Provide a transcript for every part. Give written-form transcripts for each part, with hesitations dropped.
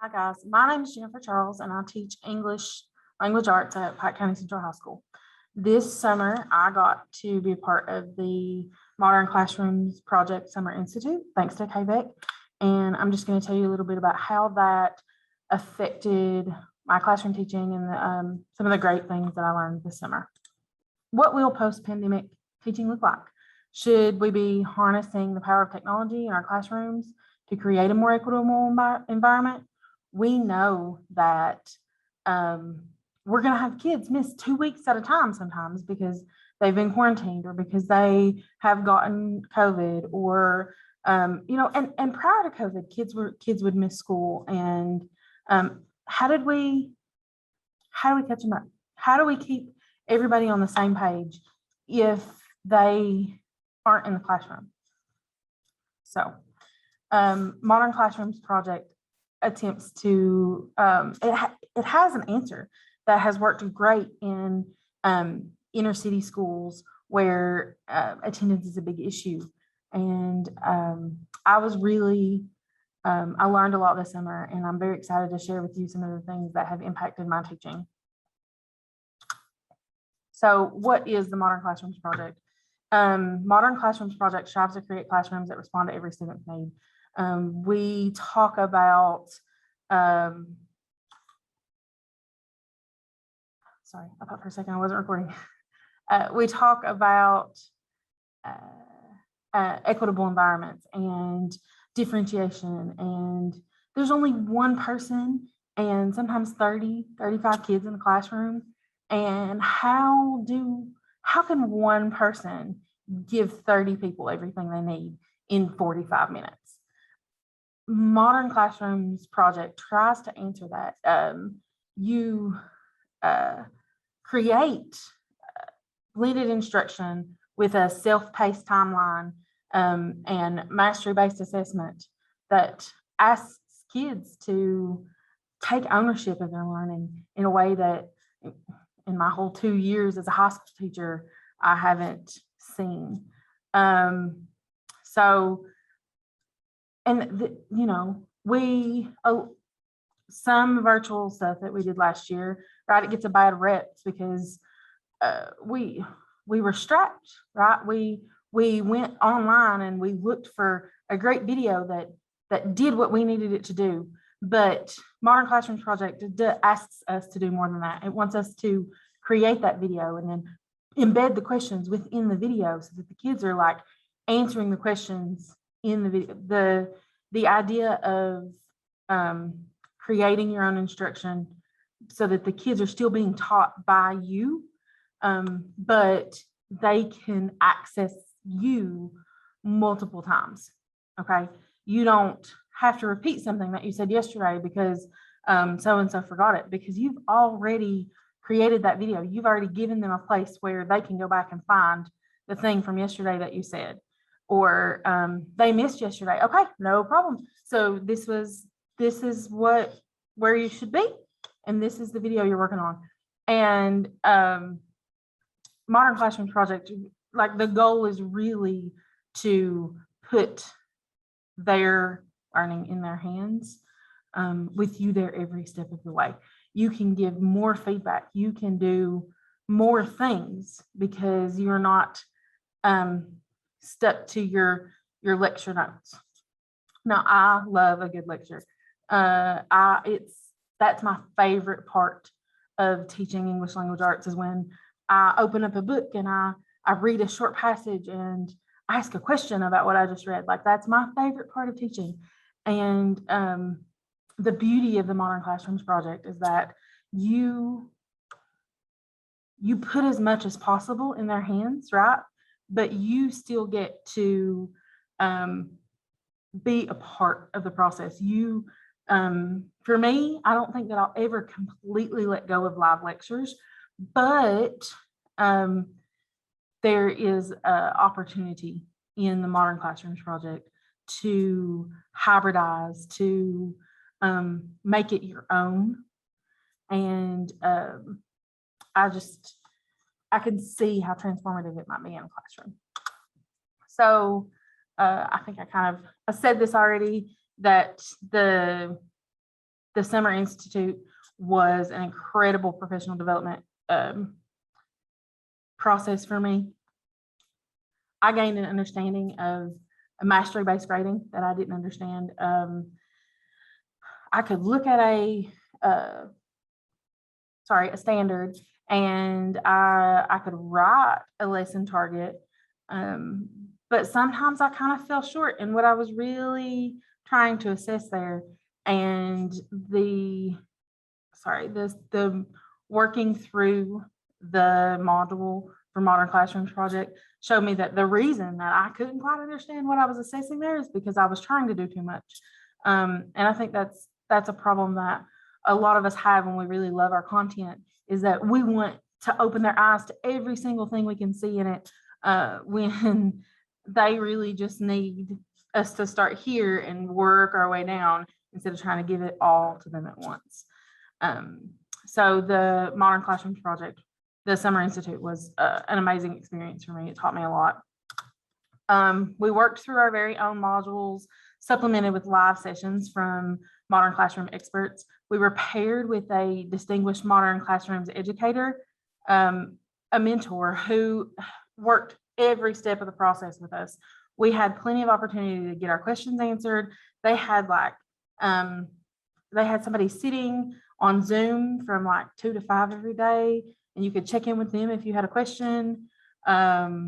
Hi guys, my name is Jennifer Charles and I teach English Language Arts at Pike County Central High School. This summer, I got to be a part of the Modern Classrooms Project Summer Institute, thanks to KVEC. And I'm just going to tell you a little bit about how that affected my classroom teaching and some of the great things that I learned this summer. What will post-pandemic teaching look like? Should we be harnessing the power of technology in our classrooms to create a more equitable environment? We know that we're going to have kids miss 2 weeks at a time sometimes because they've been quarantined or because they have gotten COVID or, and prior to COVID, kids would miss school. And how do we catch them up? How do we keep everybody on the same page if they aren't in the classroom? So Modern Classrooms Project attempts to, it has an answer that has worked great in inner city schools where attendance is a big issue. And I learned a lot this summer, and I'm very excited to share with you some of the things that have impacted my teaching. So what is the Modern Classrooms Project? Modern Classrooms Project strives to create classrooms that respond to every student's need. We talk about, sorry, I thought for a second I wasn't recording. We talk about equitable environments and differentiation, and there's only one person and sometimes 30, 35 kids in the classroom. And how can one person give 30 people everything they need in 45 minutes? Modern Classrooms Project tries to answer that. You create blended instruction with a self-paced timeline and mastery-based assessment that asks kids to take ownership of their learning in a way that in my whole 2 years as a high school teacher, I haven't seen. Some virtual stuff that we did last year, right? It gets a bad rep because we were strapped, right? We went online and we looked for a great video that did what we needed it to do. But Modern Classrooms Project asks us to do more than that. It wants us to create that video and then embed the questions within the video so that the kids are like answering the questions in the video. The idea of creating your own instruction so that the kids are still being taught by you, but they can access you multiple times. Okay, you don't have to repeat something that you said yesterday because so-and-so forgot it, because you've already created that video. You've already given them a place where they can go back and find the thing from yesterday that you said, or they missed yesterday. Okay, no problem. So this is where you should be, and this is the video you're working on. And Modern Classrooms Project, like the goal is really to put their learning in their hands with you there every step of the way. You can give more feedback. You can do more things because you're not stuck to your lecture notes. Now, I love a good lecture. That's my favorite part of teaching English Language Arts, is when I open up a book and I read a short passage and ask a question about what I just read. Like, that's my favorite part of teaching. And the beauty of the Modern Classrooms Project is that you put as much as possible in their hands, right? But you still get to be a part of the process. For me, I don't think that I'll ever completely let go of live lectures, but there is an opportunity in the Modern Classrooms Project to hybridize, to make it your own. And I can see how transformative it might be in a classroom. So I think I said this already, that the the Summer Institute was an incredible professional development process for me. I gained an understanding of mastery-based grading that I didn't understand. I could look at a standard, and I could write a lesson target, but sometimes I kind of fell short in what I was really trying to assess there. And the working through the module for Modern Classrooms project showed me that the reason that I couldn't quite understand what I was assessing there is because I was trying to do too much. And I think that's a problem that a lot of us have when we really love our content, is that we want to open their eyes to every single thing we can see in it, when they really just need us to start here and work our way down instead of trying to give it all to them at once. So the Modern Classrooms project, the Summer Institute, was an amazing experience for me. It taught me a lot. We worked through our very own modules, supplemented with live sessions from Modern Classroom experts. We were paired with a distinguished Modern Classrooms educator, a mentor who worked every step of the process with us. We had plenty of opportunity to get our questions answered. They had somebody sitting on Zoom from like 2 to 5 every day, and you could check in with them if you had a question. My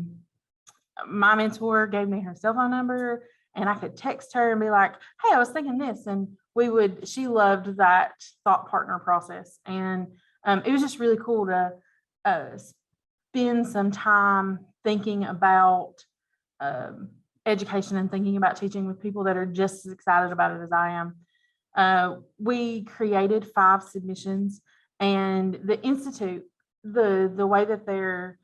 mentor gave me her cell phone number, and I could text her and be like, hey, I was thinking this. And she loved that thought partner process. And it was just really cool to spend some time thinking about education and thinking about teaching with people that are just as excited about it as I am. We created 5 submissions, and the Institute, the way that their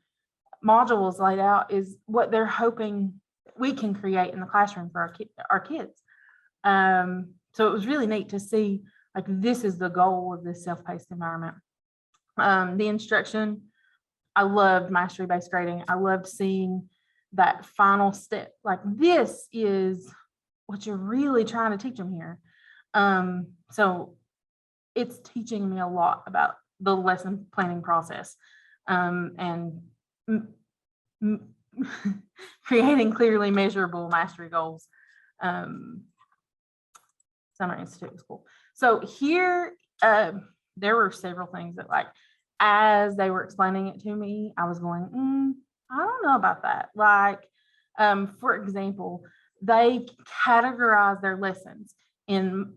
module is laid out is what they're hoping we can create in the classroom for our kids. So it was really neat to see, like, this is the goal of this self-paced environment. The instruction, I loved mastery-based grading. I loved seeing that final step. Like, this is what you're really trying to teach them here. So it's teaching me a lot about the lesson planning process, and creating clearly measurable mastery goals. Summer Institute was cool. So here, there were several things that, like, as they were explaining it to me, I was going, I don't know about that. Like, for example, they categorize their lessons in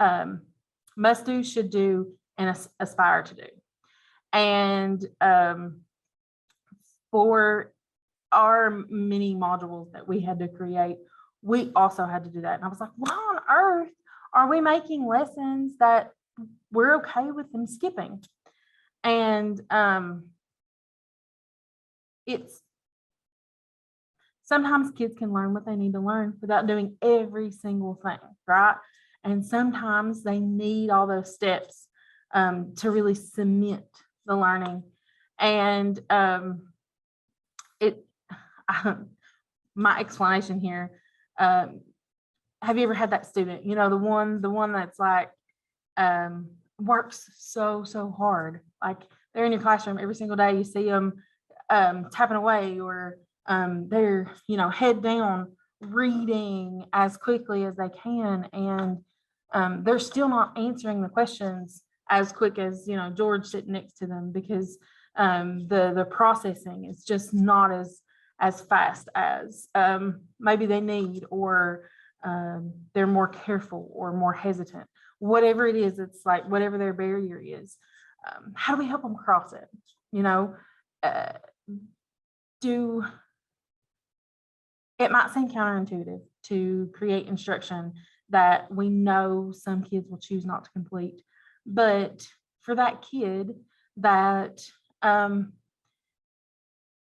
must do, should do, and aspire to do. And for our mini modules that we had to create, we also had to do that. And I was like, why on earth are we making lessons that we're okay with them skipping? And it's sometimes kids can learn what they need to learn without doing every single thing, right? And sometimes they need all those steps to really cement the learning. And my explanation here, have you ever had that student, the one that's like, works so hard, like they're in your classroom every single day, you see them tapping away, or they're head down reading as quickly as they can, and they're still not answering the questions as quick as George sitting next to them, because the processing is just not as fast as maybe they need, or they're more careful or more hesitant. Whatever it is, it's like whatever their barrier is, how do we help them cross it? It might seem counterintuitive to create instruction that we know some kids will choose not to complete, but for that kid that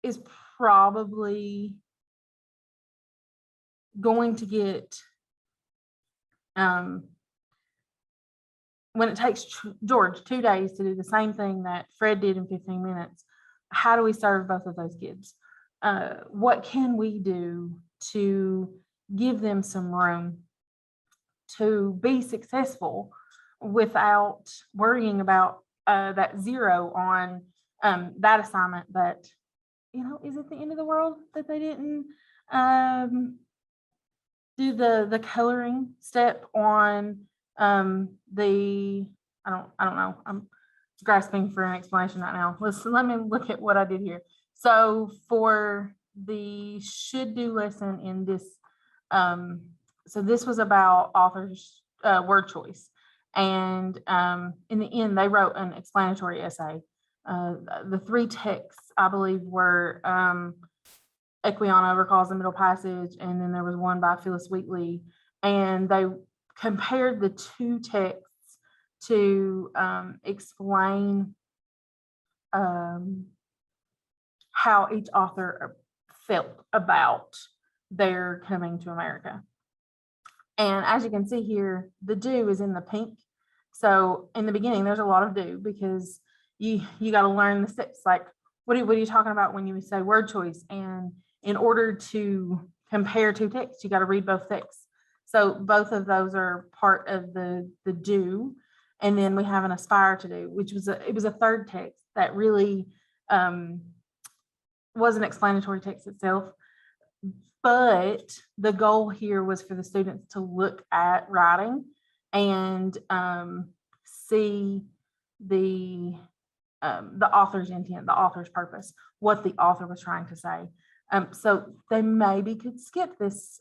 is probably going to get, when it takes George 2 days to do the same thing that Fred did in 15 minutes, how do we serve both of those kids? What can we do to give them some room to be successful, without worrying about that 0 on that assignment that, is it the end of the world that they didn't do the coloring step on the, I don't know. I'm grasping for an explanation right now. Let me look at what I did here. So for the should do lesson in this, so this was about author's word choice. And in the end, they wrote an explanatory essay. The 3 texts, I believe, were Equiano recalls the middle passage, and then there was one by Phyllis Wheatley, and they compared the 2 texts to explain how each author felt about their coming to America. And as you can see here, the do is in the pink. So in the beginning, there's a lot of do, because you got to learn the steps. Like, what are you talking about when you say word choice? And in order to compare 2 texts, you got to read both texts. So both of those are part of the do. And then we have an aspire to do, which was it was a 3rd text that really was an explanatory text itself. But the goal here was for the students to look at writing and see the author's intent, the author's purpose, what the author was trying to say. So they maybe could skip this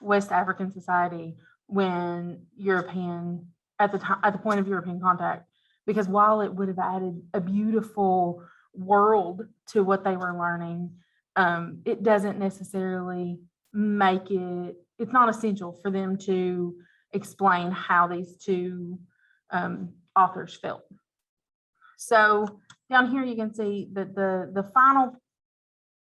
West African society when European, at the point of European contact, because while it would have added a beautiful world to what they were learning, it doesn't necessarily make it, it's not essential for them to explain how these 2 authors felt. So down here you can see that the final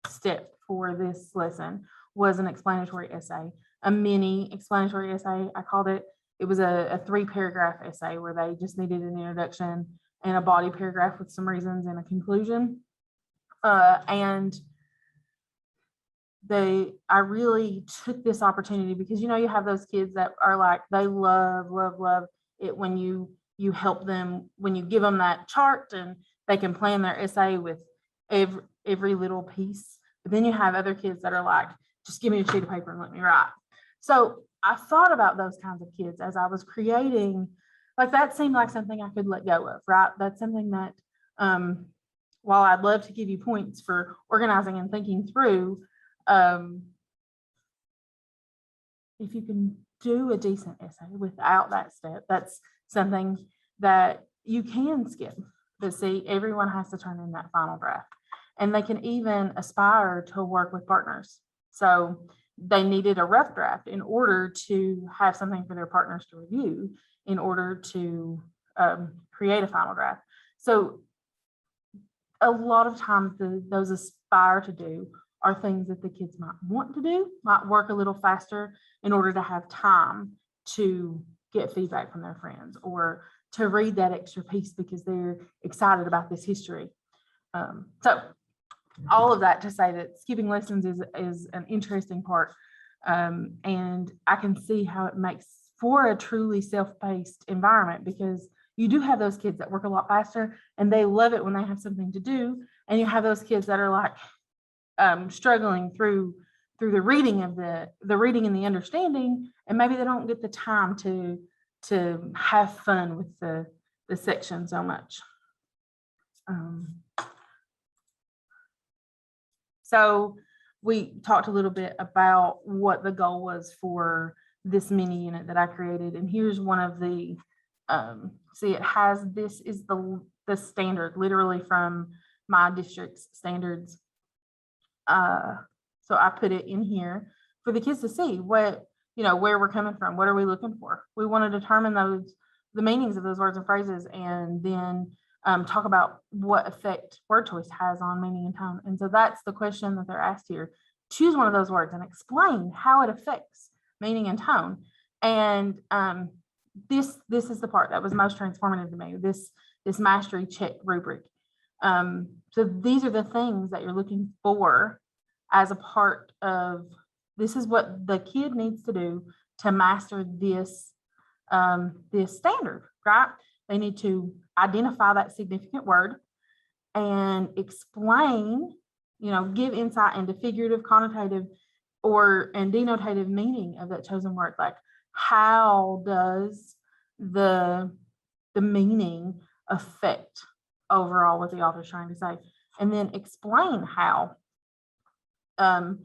step for this lesson was an explanatory essay, a mini explanatory essay, I called it. It was a 3-paragraph essay where they just needed an introduction and a body paragraph with some reasons and a conclusion. And I really took this opportunity because, you have those kids that are like, they love it when you help them, when you give them that chart and they can plan their essay with every little piece. But then you have other kids that are like, just give me a sheet of paper and let me write. So I thought about those kinds of kids as I was creating, like that seemed like something I could let go of, right? That's something that, while I'd love to give you points for organizing and thinking through, if you can do a decent essay without that step, that's something that you can skip. But see, everyone has to turn in that final draft, and they can even aspire to work with partners. So they needed a rough draft in order to have something for their partners to review in order to create a final draft. So a lot of times those aspire to do are things that the kids might want to do, might work a little faster in order to have time to get feedback from their friends or to read that extra piece because they're excited about this history. So all of that to say that skipping lessons is an interesting part. And I can see how it makes for a truly self-paced environment, because you do have those kids that work a lot faster and they love it when they have something to do. And you have those kids that are like struggling through the reading of the reading and the understanding, and maybe they don't get the time to have fun with the section so much. So we talked a little bit about what the goal was for this mini unit that I created, and here's one of the see, it has, this is the standard literally from my district's standards. So I put it in here for the kids to see what, where we're coming from, what are we looking for. We want to determine the meanings of those words and phrases, and then talk about what effect word choice has on meaning and tone. And so that's the question that they're asked here. Choose one of those words and explain how it affects meaning and tone. And this is the part that was most transformative to me, this mastery check rubric. So these are the things that you're looking for as a part of, this is what the kid needs to do to master this this standard, right? They need to identify that significant word and explain, give insight into figurative, connotative, and denotative meaning of that chosen word. Like, how does the meaning affect overall what the author's trying to say? And then explain how the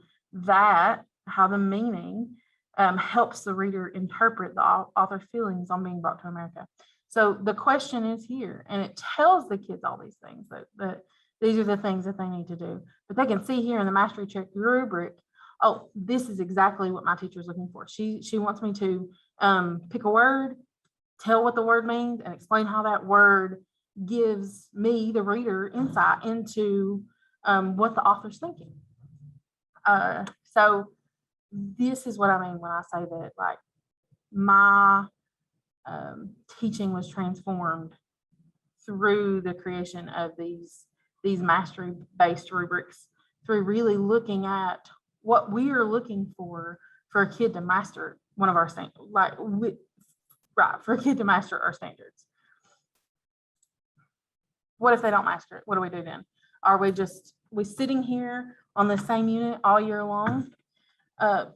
meaning helps the reader interpret the author's feelings on being brought to America. So the question is here, and it tells the kids all these things, that these are the things that they need to do. But they can see here in the mastery check rubric, oh, this is exactly what my teacher is looking for. She wants me to pick a word, tell what the word means, and explain how that word gives me, the reader, insight into what the author's thinking. So this is what I mean when I say that, like, my teaching was transformed through the creation of these mastery-based rubrics, through really looking at what we are looking for a kid to master one of our standards, for a kid to master our standards. What if they don't master it? What do we do then? Are we sitting here on the same unit all year long?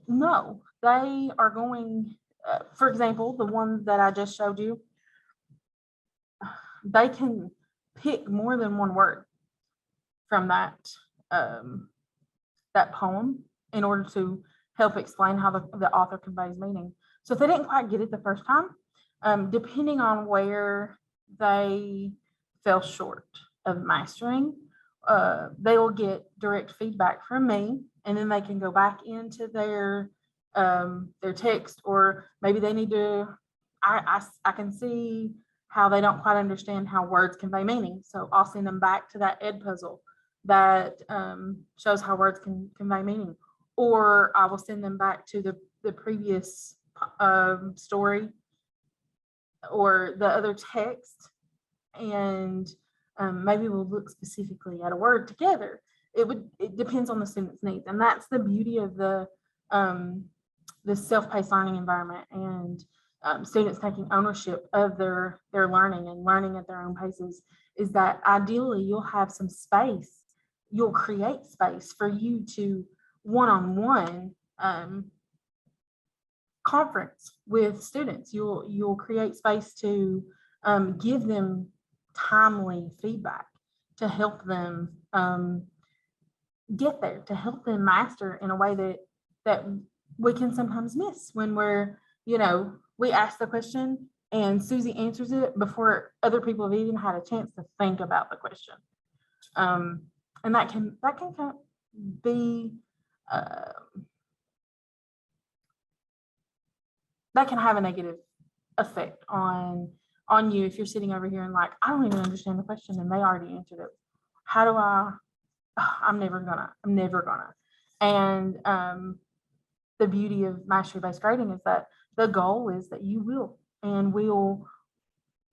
No, they are going, for example, the one that I just showed you, they can pick more than one word from that poem in order to help explain how the author conveys meaning. So if they didn't quite get it the first time, depending on where they fell short of mastering, they will get direct feedback from me, and then they can go back into their text, or maybe they need to, I can see how they don't quite understand how words convey meaning. So I'll send them back to that ed puzzle that shows how words can convey meaning. Or I will send them back to the previous story or the other text, and maybe we'll look specifically at a word together. It depends on the student's needs, and that's the beauty of the self-paced learning environment, and students taking ownership of their learning and learning at their own paces, is that ideally you'll have some space. You'll create space for you to one-on-one conference with students. You'll create space to give them timely feedback to help them get there, to help them master in a way that we can sometimes miss when we ask the question and Susie answers it before other people have even had a chance to think about the question. And that can kind of be that can have a negative effect on you if you're sitting over here and like, I don't even understand the question and they already answered it. How do I'm never gonna. And the beauty of mastery-based grading is that the goal is that you will, and we'll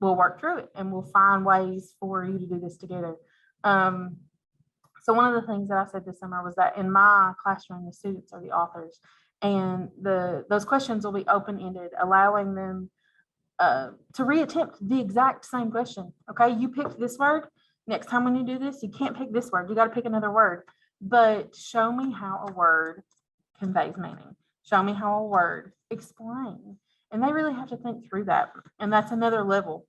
work through it, and we'll find ways for you to do this together. So one of the things that I said this summer was that in my classroom, the students are the authors, and those questions will be open-ended, allowing them to reattempt the exact same question. Okay, you picked this word. Next time when you do this, you can't pick this word. You got to pick another word. But show me how a word conveys meaning. Show me how a word explains. And they really have to think through that. And that's another level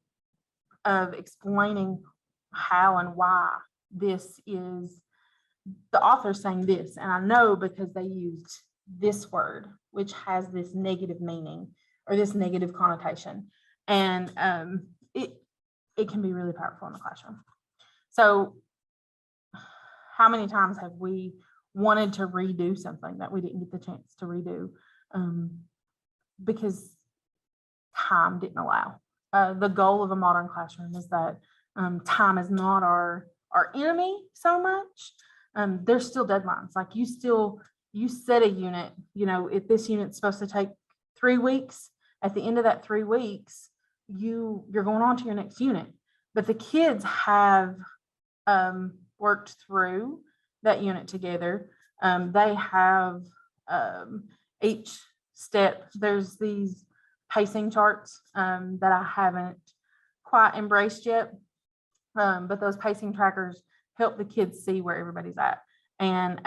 of explaining how and why this is the author saying this. And I know because they used this word, which has this negative meaning or this negative connotation. And it can be really powerful in the classroom. So how many times have we wanted to redo something that we didn't get the chance to redo because time didn't allow? The goal of a modern classroom is that time is not our enemy so much. There's still deadlines. Like you set a unit, if this unit's supposed to take 3 weeks, at the end of that 3 weeks, you're going on to your next unit. But the kids have worked through that unit together. They have each step, there's these pacing charts that I haven't quite embraced yet. But those pacing trackers help the kids see where everybody's at. And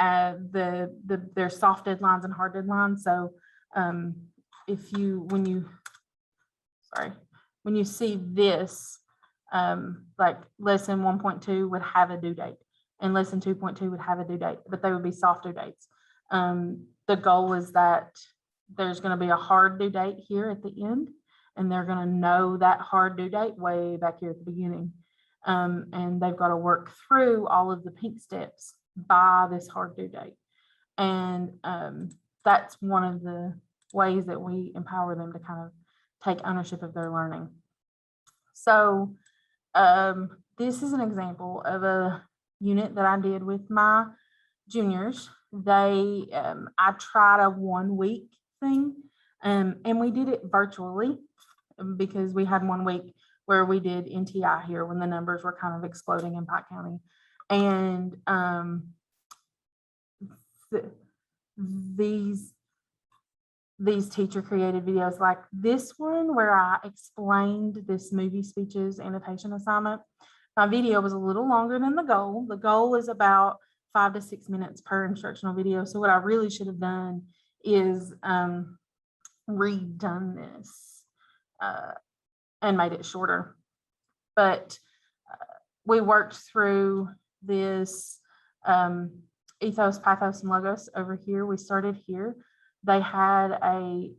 there's soft deadlines and hard deadlines. So when you see this, like lesson 1.2 would have a due date, and lesson 2.2 would have a due date, but they would be soft due dates. The goal is that there's going to be a hard due date here at the end, and they're going to know that hard due date way back here at the beginning. And they've got to work through all of the pink steps by this hard due date. And that's one of the ways that we empower them to kind of take ownership of their learning. So this is an example of a unit that I did with my juniors. I tried a 1 week thing, and we did it virtually because we had 1 week where we did NTI here when the numbers were kind of exploding in Pike County. And these teacher created videos like this one where I explained this movie speeches annotation assignment. My video was a little longer than the goal. The goal is about 5 to 6 minutes per instructional video. So what I really should have done is redone this and made it shorter. But we worked through this ethos, pathos, and logos over here. We started here. They had a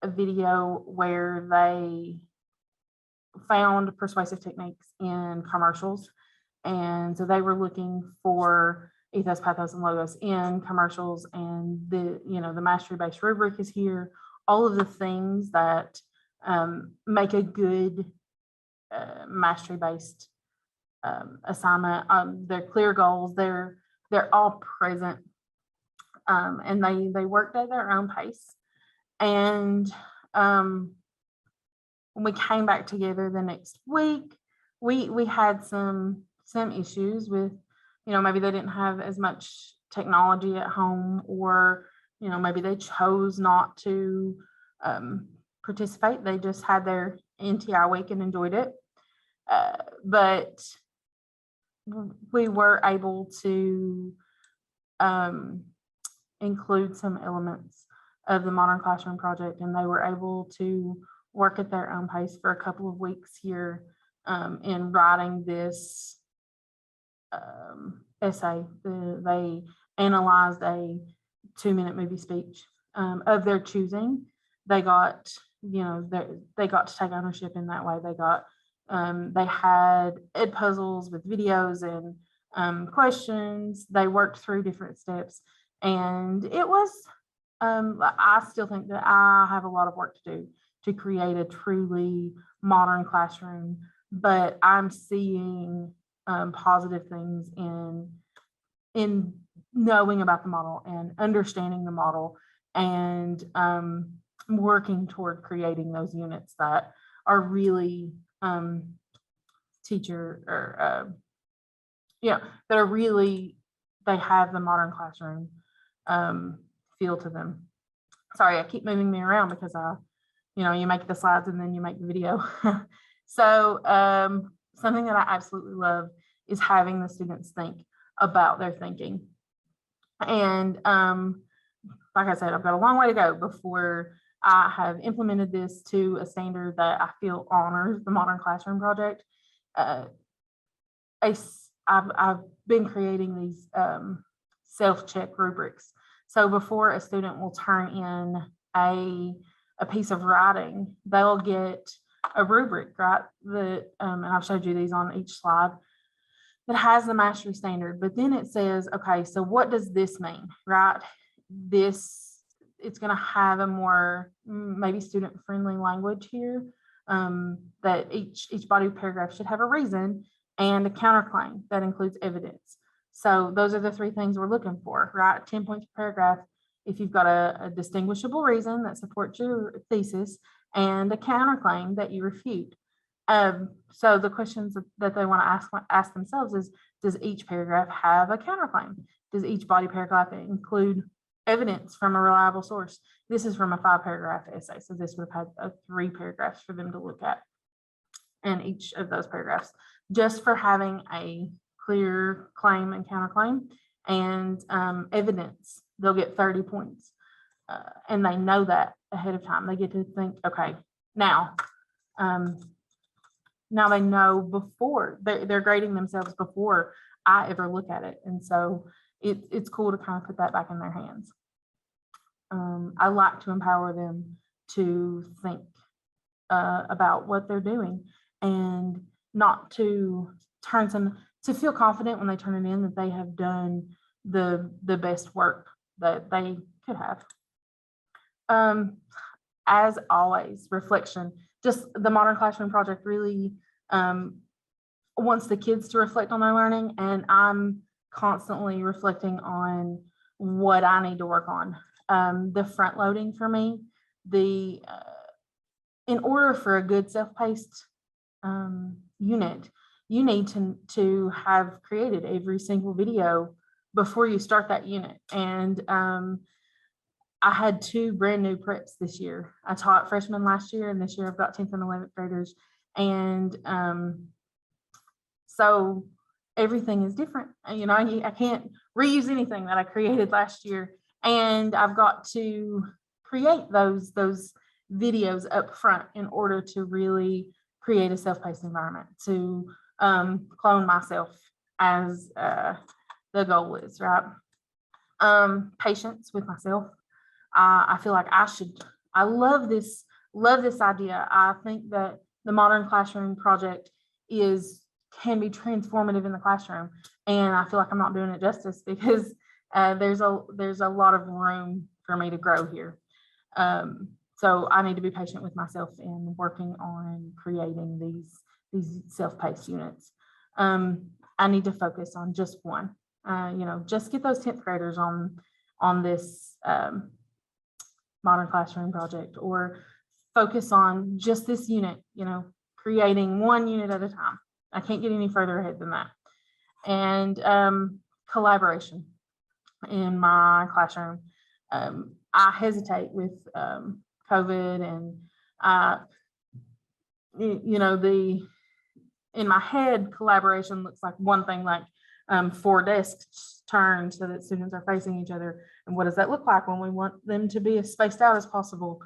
video where they found persuasive techniques in commercials. And so they were looking for ethos, pathos, and logos in commercials, and the mastery-based rubric is here. All of the things that make a good mastery-based assignment. They're clear goals. They're all present, and they worked at their own pace. And when we came back together the next week, we had some issues with, maybe they didn't have as much technology at home, or maybe they chose not to participate. They just had their NTI week and enjoyed it. But we were able to include some elements of the Modern Classroom project, and they were able to work at their own pace for a couple of weeks here in writing this essay. They analyzed a 2-minute movie speech of their choosing. They got, they got to take ownership in that way. They had ed puzzles with videos and questions. They worked through different steps, and it was, I still think that I have a lot of work to do to create a truly modern classroom, but I'm seeing positive things in knowing about the model and understanding the model, and working toward creating those units that are really that are really, they have the modern classroom feel to them. Sorry, I keep moving me around because you make the slides and then you make the video. So something that I absolutely love is having the students think about their thinking. And like I said, I've got a long way to go before I have implemented this to a standard that I feel honors the Modern Classroom project. I've been creating these self-check rubrics. So before a student will turn in a piece of writing, they'll get a rubric, right? And I've showed you these on each slide, that has the mastery standard. But then it says, okay, so what does this mean, right? It's going to have a more maybe student-friendly language here, that each body paragraph should have a reason and a counterclaim that includes evidence. So those are the 3 things we're looking for, right? 10 points per paragraph if you've got a distinguishable reason that supports your thesis and a counterclaim that you refute. So the questions that they want to ask themselves is, does each paragraph have a counterclaim? Does each body paragraph include evidence from a reliable source. This is from a 5-paragraph essay, so this would have had 3 paragraphs for them to look at in each of those paragraphs, just for having a clear claim and counterclaim and evidence. They'll get 30 points, and they know that ahead of time. They get to think, okay, now they know before they're grading themselves before I ever look at it, and so it's cool to kind of put that back in their hands. I like to empower them to think about what they're doing, and not to to feel confident when they turn it in that they have done the best work that they could have. As always, reflection. Just the Modern Classroom project really wants the kids to reflect on their learning, and I'm constantly reflecting on what I need to work on. The front loading for me, in order for a good self-paced unit, you need to have created every single video before you start that unit. And I had 2 brand new preps this year. I taught freshmen last year, and this year I've got 10th and 11th graders. And so everything is different. You know, I can't reuse anything that I created last year. And I've got to create those videos up front in order to really create a self-paced environment, to clone myself as the goal is, right? Patience with myself. I feel like I love this idea. I think that the Modern Classroom project can be transformative in the classroom, and I feel like I'm not doing it justice, because there's a lot of room for me to grow here. So I need to be patient with myself in working on creating these self-paced units. I need to focus on just one. Just get those 10th graders on this Modern Classroom project, or focus on just this unit, creating one unit at a time. I can't get any further ahead than that. And collaboration in my classroom. I hesitate with COVID, and in my head, collaboration looks like one thing, like 4 desks turned so that students are facing each other. And what does that look like when we want them to be as spaced out as possible?